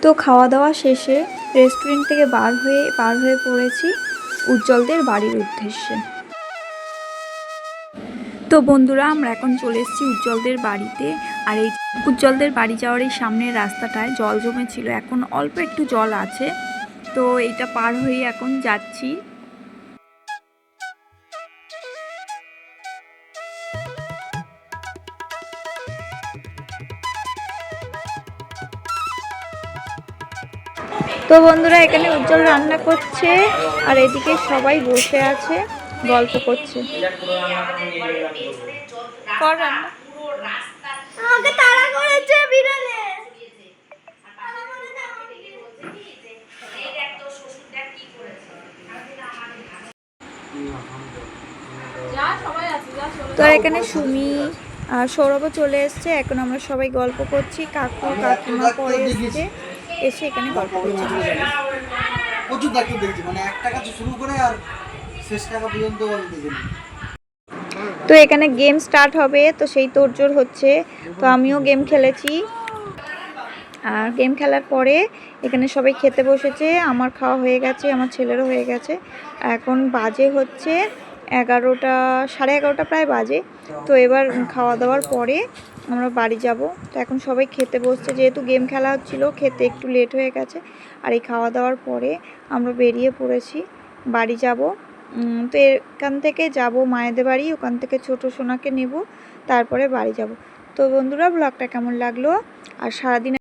তো খাওয়া দাওয়া শেষে রেস্টুরেন্ট থেকে বার হয়ে পড়েছি উজ্জ্বলদের বাড়ির উদ্দেশ্যে। তো বন্ধুরা, আমরা এখন চলে এসেছি উজ্জ্বলদের বাড়িতে। আর এই উজ্জ্বলদের বাড়ি যাওয়ার এই সামনের রাস্তাটায় জল জমেছিল, এখন অল্প একটু জল আছে। তো এইটা পার হয়ে এখন যাচ্ছি। তো বন্ধুরা, এখানে উজ্জ্বল রান্না করছে আর এদিকে সবাই বসে আছে, গল্প করছে। তো এখানে সুমি আর সৌরভও চলে এসছে। এখন আমরা সবাই গল্প করছি। কাকিমা পরে এসছে, এসে এখানে গল্প করছি। প্রচুর দেখতে দেখছি, মানে 1 টাকা শুরু করে আর শেষ টাকা পর্যন্ত দেখি। তো এখানে গেম স্টার্ট হবে, তো সেই তোড়জোড় হচ্ছে। তো আমিও গেম খেলেছি, আর গেম খেলার পরে এখানে সবাই খেতে বসেছে। আমার খাওয়া হয়ে গেছে, আমার ছেলেরও হয়ে গেছে। এখন বাজে হচ্ছে 11টা, সাড়ে 11টা প্রায় বাজে। তো এবার খাওয়া দাওয়ার পরে আমরা বাড়ি যাব। তো এখন সবাই খেতে বসছে, যেহেতু গেম খেলা হচ্ছিলো, খেতে একটু লেট হয়ে গেছে। আর এই খাওয়া দাওয়ার পরে আমরা বেরিয়ে পড়েছি, বাড়ি যাব। তো এখান থেকে যাব মায়েদের বাড়ি, ওখান থেকে ছোটো সোনাকে নেব, তারপরে বাড়ি যাব। তো বন্ধুরা, ব্লগটা কেমন লাগলো আর সারাদিন